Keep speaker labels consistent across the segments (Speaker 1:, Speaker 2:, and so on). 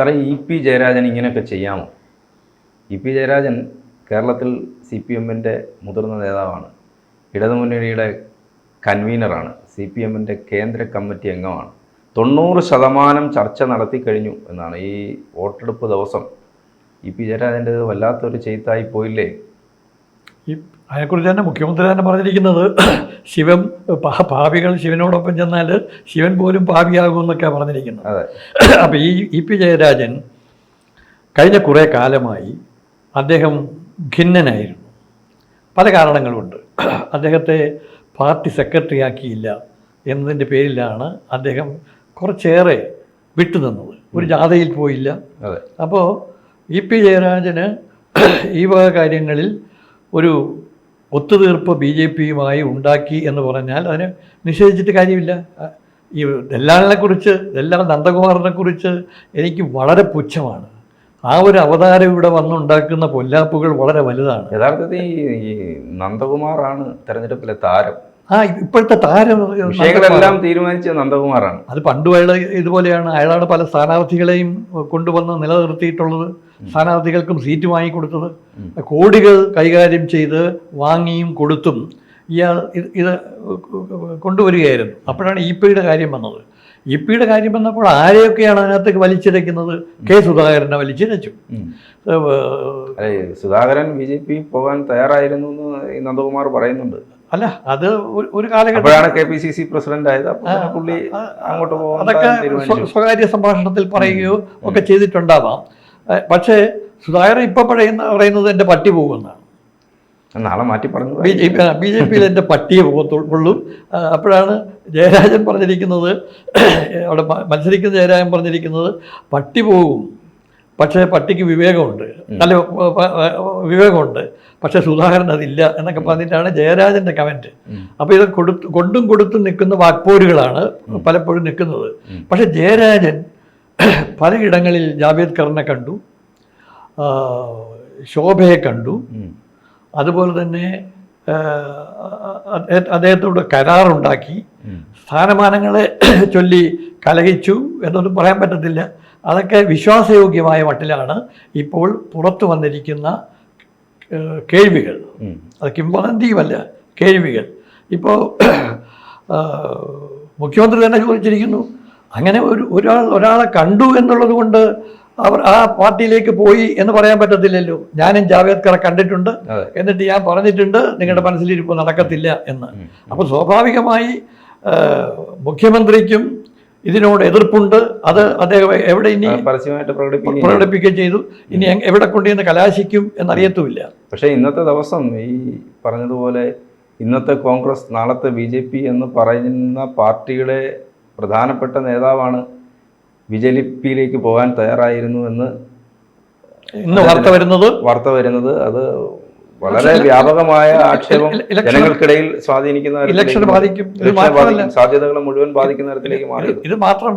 Speaker 1: സാറേ, ഇ.പി. ജയരാജൻ ഇങ്ങനെയൊക്കെ ചെയ്യാമോ? ഇ.പി. ജയരാജൻ കേരളത്തിൽ CPM-ൻ്റെ മുതിർന്ന നേതാവാണ്, ഇടതുമുന്നണിയുടെ കൺവീനറാണ്, CPM-ൻ്റെ കേന്ദ്ര കമ്മിറ്റി അംഗമാണ്. 90% ചർച്ച നടത്തി കഴിഞ്ഞു എന്നാണ്. ഈ വോട്ടെടുപ്പ് ദിവസം ഇ.പി. ജയരാജൻ്റെ വല്ലാത്തൊരു ചെയ്ത്തായി പോയില്ലേ?
Speaker 2: അതിനെക്കുറിച്ച് തന്നെ മുഖ്യമന്ത്രി തന്നെ പറഞ്ഞിരിക്കുന്നത്, പാപികൾ ശിവനോടൊപ്പം ചെന്നാൽ ശിവൻ പോലും പാപിയാകുമെന്നൊക്കെയാണ് പറഞ്ഞിരിക്കുന്നത്.
Speaker 1: അതെ.
Speaker 2: അപ്പോൾ ഈ ഇ.പി. ജയരാജൻ കഴിഞ്ഞ കുറേ കാലമായി അദ്ദേഹം ഖിന്നനായിരുന്നു. പല കാരണങ്ങളുമുണ്ട്. അദ്ദേഹത്തെ പാർട്ടി സെക്രട്ടറി ആക്കിയില്ല എന്നതിൻ്റെ പേരിലാണ് അദ്ദേഹം കുറച്ചേറെ വിട്ടുനിന്നത്. ഒരു ജാഥയിൽ പോയില്ല. അപ്പോൾ ഇ.പി. ജയരാജന് ഈ വക കാര്യങ്ങളിൽ ഒരു ഒത്തുതീർപ്പ് BJP-യുമായി ഉണ്ടാക്കി എന്ന് പറഞ്ഞാൽ അതിന് നിഷേധിച്ചിട്ട് കാര്യമില്ല. ഈ ദല്ലാളിനെക്കുറിച്ച്, ദല്ലാൽ നന്ദകുമാറിനെക്കുറിച്ച് എനിക്ക് വളരെ പുച്ഛമാണ്. ആ ഒരു അവതാരം ഇവിടെ വന്നുണ്ടാക്കുന്ന പൊല്ലാപ്പുകൾ വളരെ വലുതാണ്.
Speaker 1: യഥാർത്ഥത്തിൽ ഈ നന്ദകുമാറാണ് തെരഞ്ഞെടുപ്പിലെ താരം.
Speaker 2: ഇപ്പോഴത്തെ താരം
Speaker 1: വിഷയങ്ങളെല്ലാം തീരുമാനിച്ച നന്ദകുമാറാണ്.
Speaker 2: അത് പണ്ടും അയാൾ ഇതുപോലെയാണ്. അയാളാണ് പല സ്ഥാനാർത്ഥികളെയും കൊണ്ടുവന്ന് നിലനിർത്തിയിട്ടുള്ളത്, സ്ഥാനാർത്ഥികൾക്കും സീറ്റ് വാങ്ങിക്കൊടുത്തത്. കോടികൾ കൈകാര്യം ചെയ്ത് വാങ്ങിയും കൊടുത്തും ഇയാൾ ഇത് കൊണ്ടുവരികയായിരുന്നു. അപ്പോഴാണ് ഇ.പി.യുടെ കാര്യം വന്നത്. ഇ.പി.യുടെ കാര്യം വന്നപ്പോൾ ആരെയൊക്കെയാണ് അതിനകത്തേക്ക് വലിച്ചിഴക്കുന്നത്? കെ. സുധാകരനെ വലിച്ചിഴച്ചു.
Speaker 1: സുധാകരൻ BJP പോകാൻ തയ്യാറായിരുന്നു എന്ന് നന്ദകുമാർ പറയുന്നുണ്ട്.
Speaker 2: അല്ല, അത് ഒരു കാലഘട്ടം
Speaker 1: KPCC പ്രസിഡന്റ് ആയത്. അങ്ങോട്ട്
Speaker 2: അതൊക്കെ സ്വകാര്യ സംഭാഷണത്തിൽ പറയുകയോ ഒക്കെ ചെയ്തിട്ടുണ്ടാവാം. പക്ഷേ സുധാകരൻ ഇപ്പം പറയുന്നത് എൻ്റെ പട്ടി പോകുമെന്നാണ്.
Speaker 1: നാളെ മാറ്റി പറഞ്ഞു
Speaker 2: BJP-യിൽ എൻ്റെ പട്ടിയെ പോകത്തുള്ളൂ. അപ്പോഴാണ് ജയരാജൻ പറഞ്ഞിരിക്കുന്നത്, അവിടെ മത്സരിക്കുന്ന ജയരാജൻ പറഞ്ഞിരിക്കുന്നത്, പട്ടി പോകും പക്ഷേ പട്ടിക്ക് വിവേകമുണ്ട്, നല്ല വിവേകമുണ്ട്, പക്ഷേ സുധാകരൻ അതില്ല എന്നൊക്കെ പറഞ്ഞിട്ടാണ് ജയരാജൻ്റെ കമൻറ്റ്. അപ്പോൾ ഇത് കൊണ്ടും കൊടുത്തും നിൽക്കുന്ന വാക്പോരുകളാണ് പലപ്പോഴും നിൽക്കുന്നത്. പക്ഷേ ജയരാജൻ പലയിടങ്ങളിൽ ജാവേദ്കറിനെ കണ്ടു, ശോഭയെ കണ്ടു, അതുപോലെ തന്നെ അദ്ദേഹത്തോട് കരാറുണ്ടാക്കി. സ്ഥാനമാനങ്ങളെ ചൊല്ലി കലഹിച്ചു എന്നൊന്നും പറയാൻ പറ്റത്തില്ല. അതൊക്കെ വിശ്വാസയോഗ്യമായ മട്ടിലാണ് ഇപ്പോൾ പുറത്തു വന്നിരിക്കുന്ന കേൾവികൾ. അത് കിംവദന്തിയുമല്ല, കേൾവികൾ. ഇപ്പോൾ മുഖ്യമന്ത്രി തന്നെ ചോദിച്ചിരിക്കുന്നു, അങ്ങനെ ഒരാളെ കണ്ടു എന്നുള്ളത് കൊണ്ട് അവർ ആ പാർട്ടിയിലേക്ക് പോയി എന്ന് പറയാൻ പറ്റത്തില്ലല്ലോ. ഞാനും ജാവേദ്കറെ കണ്ടിട്ടുണ്ട്, എന്നിട്ട് ഞാൻ പറഞ്ഞിട്ടുണ്ട് നിങ്ങളുടെ മനസ്സിലിരിപ്പോൾ നടക്കത്തില്ല എന്ന്. അപ്പോൾ സ്വാഭാവികമായി മുഖ്യമന്ത്രിക്കും ഇതിനോട് എതിർപ്പുണ്ട്. അത് അദ്ദേഹം എവിടെ ഇനി പ്രകടിപ്പിക്കുകയും ചെയ്തു. ഇനി എവിടെ കൊണ്ടുവന്ന് കലാശിക്കും എന്നറിയത്തുമില്ല.
Speaker 1: പക്ഷേ ഇന്നത്തെ ദിവസം ഈ പറഞ്ഞതുപോലെ ഇന്നത്തെ കോൺഗ്രസ്, നാളത്തെ BJP എന്ന് പറയുന്ന പാർട്ടിയുടെ പ്രധാനപ്പെട്ട നേതാവാണ് BJP-യിലേക്ക് പോകാൻ തയ്യാറായിരുന്നു എന്ന്
Speaker 2: ഇന്ന്
Speaker 1: വാർത്ത വരുന്നത്. അത് വളരെ വ്യാപകമായ ആക്ഷേപം ജനങ്ങൾക്കിടയിൽ സ്വാധീനിക്കുന്ന സാധ്യതകളെ മുഴുവൻ ബാധിക്കുന്ന തരത്തിലേക്ക് മാറി.
Speaker 2: ഇത് മാത്രം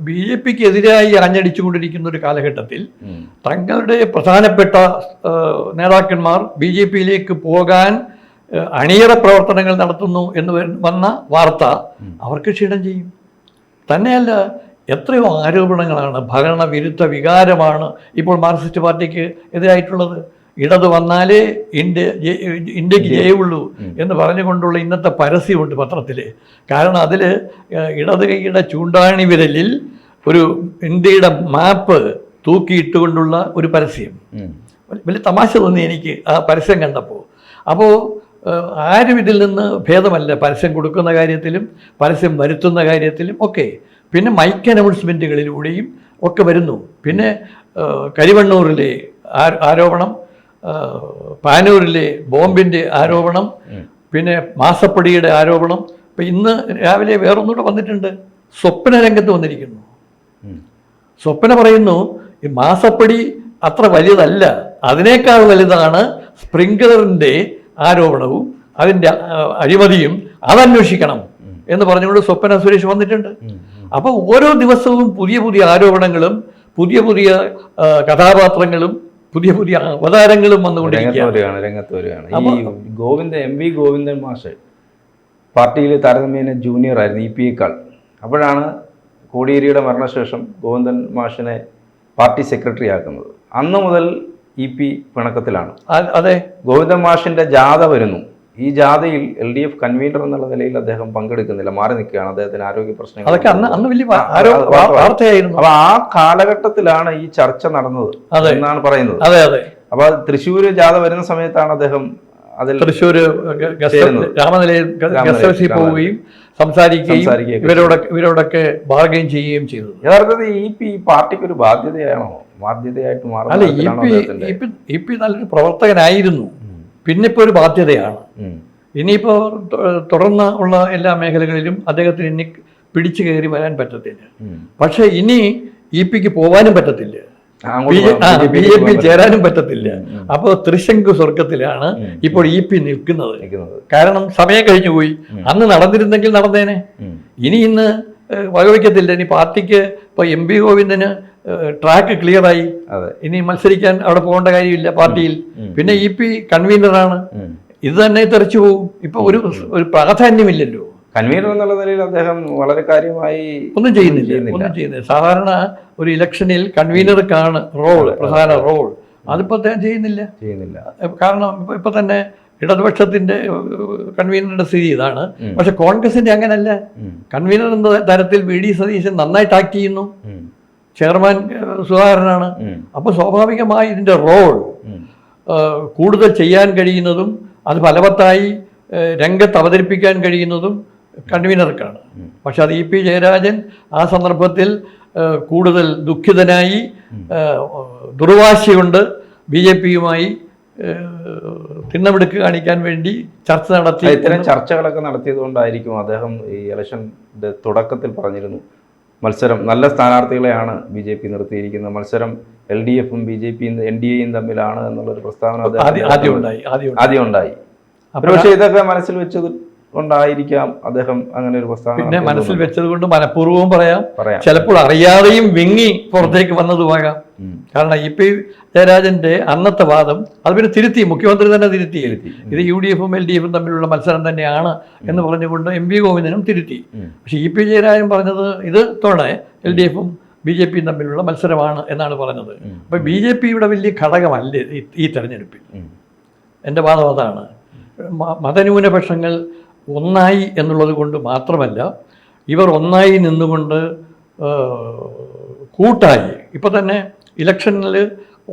Speaker 2: BJP-ക്ക് എതിരായി അരഞ്ഞടിച്ചുകൊണ്ടിരിക്കുന്ന ഒരു കാലഘട്ടത്തിൽ തങ്ങളുടെ പ്രധാനപ്പെട്ട നേതാക്കന്മാർ BJP-യിലേക്ക് പോകാൻ അണിയറ പ്രവർത്തനങ്ങൾ നടത്തുന്നു എന്ന് വന്ന വാർത്ത അവർക്ക് ക്ഷീണം ചെയ്യും. തന്നെയല്ല, എത്രയോ ആരോപണങ്ങളാണ്, ഭരണവിരുദ്ധ വികാരമാണ് ഇപ്പോൾ മാർക്സിസ്റ്റ് പാർട്ടിക്ക് എതിരായിട്ടുള്ളത്. ഇടത് വന്നാലേ ഇന്ത്യക്ക് ജയമുള്ളൂ എന്ന് പറഞ്ഞുകൊണ്ടുള്ള ഇന്നത്തെ പരസ്യമുണ്ട് പത്രത്തിൽ. കാരണം അതിൽ ഇടത് കൈയുടെ ചൂണ്ടാണി വിരലിൽ ഒരു ഇന്ത്യയുടെ മാപ്പ് തൂക്കിയിട്ടുകൊണ്ടുള്ള ഒരു പരസ്യം. വലിയ തമാശ തോന്നി എനിക്ക് ആ പരസ്യം കണ്ടപ്പോൾ. അപ്പോൾ ആരും ഇതിൽ നിന്ന് ഭേദമല്ല, പരസ്യം കൊടുക്കുന്ന കാര്യത്തിലും പരസ്യം വരുത്തുന്ന കാര്യത്തിലും ഒക്കെ. പിന്നെ മൈക്ക് അനൗൺസ്മെൻറ്റുകളിലൂടെയും ഒക്കെ വരുന്നു. പിന്നെ കരിവണ്ണൂരിലെ ആരോപണം, പാനൂരിലെ ബോംബിൻ്റെ ആരോപണം, പിന്നെ മാസപ്പടിയുടെ ആരോപണം. ഇപ്പം ഇന്ന് രാവിലെ വേറൊന്നുകൂടെ വന്നിട്ടുണ്ട്, സ്വപ്ന രംഗത്ത് വന്നിരിക്കുന്നു. സ്വപ്ന പറയുന്നു, ഈ മാസപ്പടി അത്ര വലുതല്ല, അതിനേക്കാൾ വലുതാണ് സ്പ്രിംഗ്ലറിൻ്റെ ആരോപണവും അതിൻ്റെ അഴിമതിയും, അതന്വേഷിക്കണം എന്ന് പറഞ്ഞുകൊണ്ട് സ്വപ്ന സുരേഷ് വന്നിട്ടുണ്ട്. അപ്പോൾ ഓരോ ദിവസവും പുതിയ പുതിയ ആരോപണങ്ങളും പുതിയ പുതിയ കഥാപാത്രങ്ങളും പുതിയ പുതിയ അവതാരങ്ങളും
Speaker 1: വന്നുകൊണ്ടിരിക്കുകയാണ്. ഈ MV ഗോവിന്ദൻ മാഷ് പാർട്ടിയിൽ താരതമ്യേന ജൂനിയർ ആയിരുന്നു ഇ.പി.യേക്കാൾ. അപ്പോഴാണ് കോടിയേരിയുടെ മരണശേഷം ഗോവിന്ദൻ മാഷിനെ പാർട്ടി സെക്രട്ടറി ആക്കുന്നത്. അന്ന് മുതൽ EP പിണക്കത്തിലാണ്.
Speaker 2: അതെ,
Speaker 1: ഗോവിന്ദൻ മാഷിൻ്റെ ജാഥ വരുന്നു. ഈ ജാഥയിൽ LDF കൺവീനർ എന്നുള്ള നിലയിൽ അദ്ദേഹം പങ്കെടുക്കുന്നില്ല, മാറി നിൽക്കുകയാണ്. അദ്ദേഹത്തിന് ആരോഗ്യ പ്രശ്നങ്ങൾ.
Speaker 2: അതൊക്കെ അന്ന് വലിയ വാർത്തയായിരുന്നു.
Speaker 1: അപ്പൊ ആ കാലഘട്ടത്തിലാണ് ഈ ചർച്ച നടന്നത് എന്നാണ് പറയുന്നത്.
Speaker 2: അതെ അതെ.
Speaker 1: അപ്പൊ തൃശ്ശൂര് ജാഥ വരുന്ന സമയത്താണ് അദ്ദേഹം അതിൽ
Speaker 2: തൃശ്ശൂർ രാമനിലയം ഗസ്റ്റ് ഹൗസിൽ പോവുകയും സംസാരിക്കുകയും ഇവരോടൊക്കെ ബാർഗെയിൻ ചെയ്യുകയും ചെയ്തത്.
Speaker 1: യഥാർത്ഥത്തിൽ ഈ പാർട്ടിക്ക് ഒരു ബാധ്യതയായിട്ട് മാറും.
Speaker 2: അല്ല, EP നല്ലൊരു പ്രവർത്തകനായിരുന്നു, പിന്നെ ഇപ്പോൾ ഒരു ബാധ്യതയാണ്. ഇനിയിപ്പോ തുടർന്ന് ഉള്ള എല്ലാ മേഖലകളിലും അദ്ദേഹത്തിന് ഇനി പിടിച്ചു കയറി വരാൻ പറ്റത്തില്ല. പക്ഷെ ഇനി EP-ക്ക് പോവാനും പറ്റത്തില്ല, BJP ചേരാനും പറ്റത്തില്ല. അപ്പോൾ ത്രിശങ്കു സ്വർഗത്തിലാണ് ഇപ്പോൾ EP നിൽക്കുന്നത്. കാരണം സമയം കഴിഞ്ഞു പോയി. അന്ന് നടന്നിരുന്നെങ്കിൽ നടന്നേനെ. ഇന്ന് വകവയ്ക്കത്തില്ല. ഇനി പാർട്ടിക്ക് ഇപ്പൊ MP ഗോവിന്ദന് ട്രാക്ക് ക്ലിയറായി, ഇനി മത്സരിക്കാൻ അവിടെ പോകേണ്ട കാര്യമില്ല പാർട്ടിയിൽ. പിന്നെ EP കൺവീനറാണ്. ഇത് തന്നെ തെറിച്ചു പോകും. ഇപ്പൊ ഒരു പ്രാധാന്യമില്ലല്ലോ.
Speaker 1: കൺവീനർ എന്നുള്ള നിലയിൽ അദ്ദേഹം വളരെ കാര്യമായി
Speaker 2: ഒന്നും ചെയ്യുന്നില്ല. സാധാരണ ഒരു ഇലക്ഷനിൽ കൺവീനർക്കാണ് പ്രധാന റോൾ. അതിപ്പോ അദ്ദേഹം ചെയ്യുന്നില്ല. കാരണം ഇപ്പൊ തന്നെ ഇടതുപക്ഷത്തിന്റെ കൺവീനറുടെ സ്ഥിതി ഇതാണ്. പക്ഷെ കോൺഗ്രസിന്റെ അങ്ങനല്ല. കൺവീനർ എന്ന തരത്തിൽ VD സതീശൻ നന്നായിട്ട് ആക്ട് ചെയ്യുന്നു. ചെയർമാൻ സുധാകരനാണ്. അപ്പൊ സ്വാഭാവികമായി ഇതിന്റെ റോൾ കൂടുതൽ ചെയ്യാൻ കഴിയുന്നതും അത് ഫലവത്തായി രംഗത്ത് അവതരിപ്പിക്കാൻ കഴിയുന്നതും കൺവീനർക്കാണ്. പക്ഷെ അത് EP ജയരാജൻ ആ സന്ദർഭത്തിൽ കൂടുതൽ ദുഃഖിതനായി ദുർവാശി കൊണ്ട് BJP-യുമായി തിണ്ണമെടുക്ക് കാണിക്കാൻ വേണ്ടി ചർച്ച നടത്തി.
Speaker 1: ഇത്തരം ചർച്ചകളൊക്കെ നടത്തിയത് കൊണ്ടായിരിക്കും അദ്ദേഹം ഈ ഇലക്ഷൻ്റെ തുടക്കത്തിൽ മത്സരം നല്ല സ്ഥാനാർത്ഥികളെയാണ് BJP നിർത്തിയിരിക്കുന്നത്, മത്സരം LDF-ഉം BJP-യും NDA-യും തമ്മിലാണ് എന്നുള്ളൊരു പ്രസ്താവന ആദ്യം ഉണ്ടായി. പക്ഷേ ഇതൊക്കെ മനസ്സിൽ വെച്ചത് കൊണ്ടായിരിക്കാം അദ്ദേഹം അങ്ങനെ ഒരു പ്രസ്താവന.
Speaker 2: പിന്നെ മനസ്സിൽ വെച്ചത് കൊണ്ട് മനഃപൂർവ്വം പറയാം, ചിലപ്പോൾ അറിയാതെയും വിങ്ങി പുറത്തേക്ക് വന്നതുമാകാം. കാരണം EP ജയരാജന്റെ അന്നത്തെ വാദം അത് പിന്നെ തിരുത്തി, മുഖ്യമന്ത്രി തന്നെ തിരുത്തി. ഇത് UDF-ഉം LDF-ഉം തമ്മിലുള്ള മത്സരം തന്നെയാണ് എന്ന് പറഞ്ഞുകൊണ്ട് MP ഗോവിന്ദനും തിരുത്തി. പക്ഷെ EP ജയരാജൻ പറഞ്ഞത് ഇത് LDF-ഉം BJP-യും തമ്മിലുള്ള മത്സരമാണ് എന്നാണ് പറഞ്ഞത്. അപ്പൊ BJP-യുടെ വലിയ ഘടകമല്ല ഈ തെരഞ്ഞെടുപ്പിൽ. എൻ്റെ വാദം അതാണ്. മതന്യൂനപക്ഷങ്ങൾ ഒന്നായി എന്നുള്ളത് കൊണ്ട് മാത്രമല്ല, ഇവർ ഒന്നായി നിന്നുകൊണ്ട് കൂട്ടായി ഇപ്പം തന്നെ ഇലക്ഷനിൽ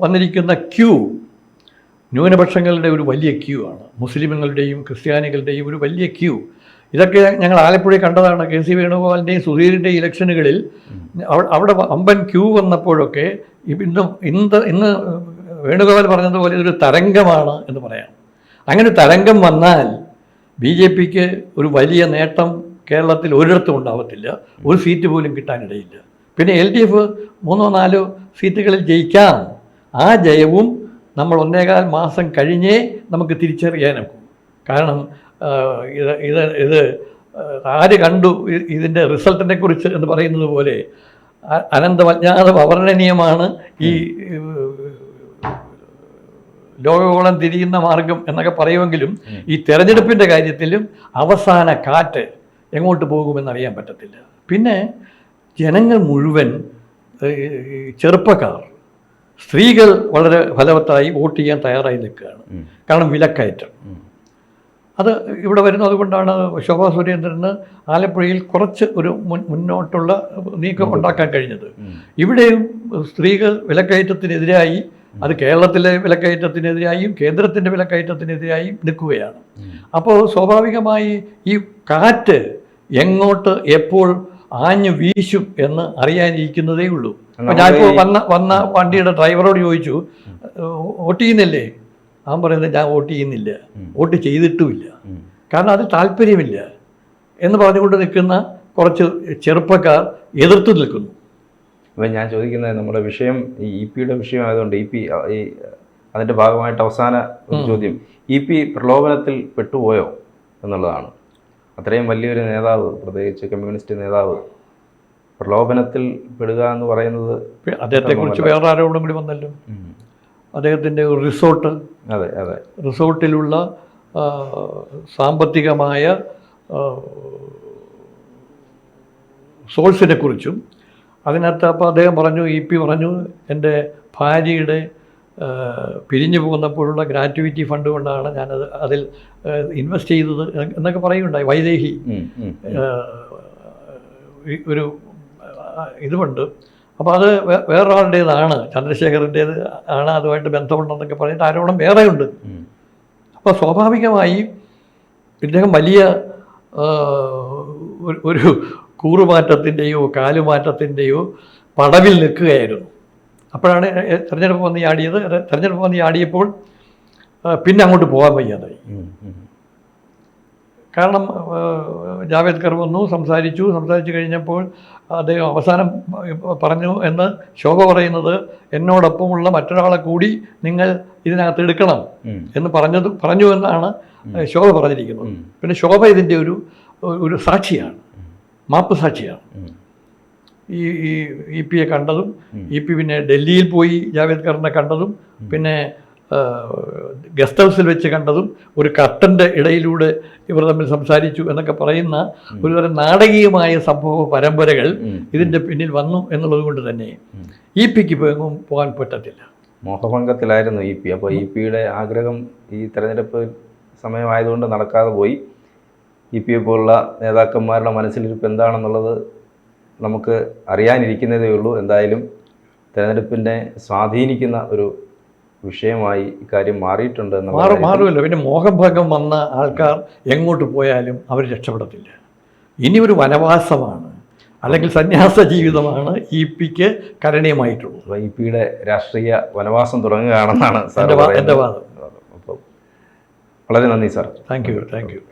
Speaker 2: വന്നിരിക്കുന്ന ക്യൂ ന്യൂനപക്ഷങ്ങളുടെ ഒരു വലിയ ക്യൂ ആണ്. മുസ്ലിമുകളുടെയും ക്രിസ്ത്യാനികളുടെയും ഒരു വലിയ ക്യൂ. ഇതൊക്കെ ഞങ്ങൾ ആലപ്പുഴയിൽ കണ്ടതാണ്. KC വേണുഗോപാലിൻ്റെയും സുധീറിൻ്റെയും ഇലക്ഷനുകളിൽ അവിടെ വമ്പൻ ക്യൂ വന്നപ്പോഴൊക്കെ ഇന്ന് വേണുഗോപാൽ പറഞ്ഞതുപോലെ ഇതൊരു തരംഗമാണ് എന്ന് പറയാം. അങ്ങനെ തരംഗം വന്നാൽ BJP-ക്ക് ഒരു വലിയ നേട്ടം കേരളത്തിൽ ഒരിടത്തും ഉണ്ടാവത്തില്ല, ഒരു സീറ്റ് പോലും കിട്ടാനിടയില്ല. പിന്നെ LDF 3-4 സീറ്റുകളിൽ ജയിക്കാം. ആ ജയവും നമ്മൾ 1.25 മാസം കഴിഞ്ഞേ നമുക്ക് തിരിച്ചറിയാനൊക്കും. കാരണം ഇത് ആര് കണ്ടു ഇതിൻ്റെ റിസൾട്ടിനെ കുറിച്ച് എന്ന് പറയുന്നത് പോലെ അനന്തമജ്ഞാതം അവർണ്ണനീയമാണ് ഈ ലോകഗോളം തിരിയുന്ന മാർഗം എന്നൊക്കെ പറയുമെങ്കിലും ഈ തെരഞ്ഞെടുപ്പിൻ്റെ കാര്യത്തിലും അവസാന കാറ്റ് എങ്ങോട്ട് പോകുമെന്നറിയാൻ പറ്റത്തില്ല. പിന്നെ ജനങ്ങൾ മുഴുവൻ, ചെറുപ്പക്കാർ, സ്ത്രീകൾ വളരെ ഫലവത്തായി വോട്ട് ചെയ്യാൻ തയ്യാറായി നിൽക്കുകയാണ്. കാരണം വിലക്കയറ്റം അത് ഇവിടെ വരുന്നു. അതുകൊണ്ടാണ് ശോഭാ സുരേന്ദ്രന് ആലപ്പുഴയിൽ കുറച്ച് ഒരു മുന്നോട്ടുള്ള നീക്കം ഉണ്ടാക്കാൻ കഴിഞ്ഞത്. ഇവിടെയും സ്ത്രീകൾ വിലക്കയറ്റത്തിനെതിരായി, അത് കേരളത്തിലെ വിലക്കയറ്റത്തിനെതിരായും കേന്ദ്രത്തിൻ്റെ വിലക്കയറ്റത്തിനെതിരായും നിൽക്കുകയാണ്. അപ്പോൾ സ്വാഭാവികമായി ഈ കാറ്റ് എങ്ങോട്ട് എപ്പോൾ ആഞ്ഞു വീശും എന്ന് അറിയാനിരിക്കുന്നതേ ഉള്ളൂ. അപ്പം ഞാനിപ്പോൾ വന്ന വണ്ടിയുടെ ഡ്രൈവറോട് ചോദിച്ചു, വോട്ട് ചെയ്യുന്നില്ലേ? അവൻ പറയുന്നത് ഞാൻ വോട്ട് ചെയ്യുന്നില്ല, വോട്ട് ചെയ്തിട്ടുമില്ല, കാരണം അത് താല്പര്യമില്ല എന്ന് പറഞ്ഞുകൊണ്ട് നിൽക്കുന്ന കുറച്ച് ചെറുപ്പക്കാർ എതിർത്തു നിൽക്കുന്നു.
Speaker 1: അപ്പം ഞാൻ ചോദിക്കുന്നത്, നമ്മുടെ വിഷയം ഈ EP-യുടെ വിഷയമായതുകൊണ്ട് അതിൻ്റെ ഭാഗമായിട്ട് അവസാന ചോദ്യം, EP പ്രലോഭനത്തിൽ പെട്ടുപോയോ എന്നുള്ളതാണ്. അത്രയും വലിയൊരു നേതാവ്, പ്രത്യേകിച്ച് കമ്മ്യൂണിസ്റ്റ് നേതാവ്, പ്രലോഭനത്തിൽ പെടുക എന്ന് പറയുന്നത്.
Speaker 2: അദ്ദേഹത്തെക്കുറിച്ച് വേറെ ആരോടും കൂടി വന്നല്ലോ. അദ്ദേഹത്തിൻ്റെ ഒരു റിസോർട്ട്, റിസോർട്ടിലുള്ള സാമ്പത്തികമായ സോഴ്സിനെ കുറിച്ചും അതിനകത്ത് അപ്പോൾ അദ്ദേഹം പറഞ്ഞു, ഇ പി പറഞ്ഞു, എൻ്റെ ഭാര്യയുടെ പിരിഞ്ഞു പോകുന്നപ്പോഴുള്ള ഗ്രാറ്റുവിറ്റി ഫണ്ട് കൊണ്ടാണ് ഞാനത് അതിൽ ഇൻവെസ്റ്റ് ചെയ്തത് എന്നൊക്കെ പറയുകയുണ്ടായി. വൈദേഹി ഒരു ഇതുമുണ്ട്. അപ്പോൾ അത് വേറൊരാളുടേതാണ്, ചന്ദ്രശേഖറിൻ്റേത് ആണ്, അതുമായിട്ട് ബന്ധമുണ്ടെന്നൊക്കെ പറഞ്ഞിട്ട് ആരോപണം വേറെയുണ്ട്. അപ്പോൾ സ്വാഭാവികമായി ഇദ്ദേഹം വലിയ ഒരു കൂറുമാറ്റത്തിൻ്റെയോ കാലുമാറ്റത്തിൻ്റെയോ പടവിൽ നിൽക്കുകയായിരുന്നു. അപ്പോഴാണ് തെരഞ്ഞെടുപ്പ് വന്ന് ചാടിയത്. തെരഞ്ഞെടുപ്പ് വന്ന് ചാടിയപ്പോൾ പിന്നെ അങ്ങോട്ട് പോകാൻ വയ്യാതായി. കാരണം ജാവേദ്കർ വന്നു, സംസാരിച്ചു കഴിഞ്ഞപ്പോൾ അദ്ദേഹം അവസാനം പറഞ്ഞു എന്ന് ശോഭ പറയുന്നത്, എന്നോടൊപ്പമുള്ള മറ്റൊരാളെ കൂടി നിങ്ങൾ ഇതിനകത്ത് എടുക്കണം എന്ന് പറഞ്ഞു എന്നാണ് ശോഭ പറഞ്ഞിരിക്കുന്നത്. പിന്നെ ശോഭ ഇതിൻ്റെ ഒരു സാക്ഷിയാണ്, മാപ്പ് സാക്ഷിയാണ്. ഇ പിയെ കണ്ടതും, ഇ പി പിന്നെ ഡൽഹിയിൽ പോയി ജാവേദ്കറിനെ കണ്ടതും, പിന്നെ ഗസ്റ്റ് ഹൗസിൽ വെച്ച് കണ്ടതും, ഒരു കർട്ടൻ്റെ ഇടയിലൂടെ ഇവർ തമ്മിൽ സംസാരിച്ചു എന്നൊക്കെ പറയുന്ന ഒരുതരം നാടകീയമായ സംഭവ പരമ്പരകൾ ഇതിൻ്റെ പിന്നിൽ വന്നു എന്നുള്ളത് കൊണ്ട് തന്നെ ഇ പിക്ക് ഇപ്പോൾ എങ്ങും പോകാൻ പറ്റത്തില്ല.
Speaker 1: മോഹഭംഗത്തിലായിരുന്നു ഇ പി. അപ്പോൾ ഇ പിയുടെ ആഗ്രഹം ഈ തെരഞ്ഞെടുപ്പ് സമയമായതുകൊണ്ട് നടക്കാതെ പോയി. ഇ പിയെ പോലുള്ള നേതാക്കന്മാരുടെ മനസ്സിലിരിപ്പ് എന്താണെന്നുള്ളത് നമുക്ക് അറിയാനിരിക്കുന്നതേ ഉള്ളൂ. എന്തായാലും തെരഞ്ഞെടുപ്പിനെ സ്വാധീനിക്കുന്ന ഒരു വിഷയമായി ഇക്കാര്യം മാറിയിട്ടുണ്ട്.
Speaker 2: മാറുമല്ലോ. പിന്നെ മോഹഭംഗം വന്ന ആൾക്കാർ എങ്ങോട്ട് പോയാലും അവർ രക്ഷപ്പെടത്തില്ല. ഇനി ഒരു വനവാസമാണ്, അല്ലെങ്കിൽ സന്യാസ ജീവിതമാണ് ഇ പിക്ക് കരണീയമായിട്ടുള്ളത്.
Speaker 1: അപ്പോൾ ഇ പിയുടെ രാഷ്ട്രീയ വനവാസം തുടങ്ങുകയാണെന്നാണ്
Speaker 2: എൻ്റെ വാദം.
Speaker 1: അപ്പോൾ വളരെ നന്ദി സാർ.
Speaker 2: Thank you.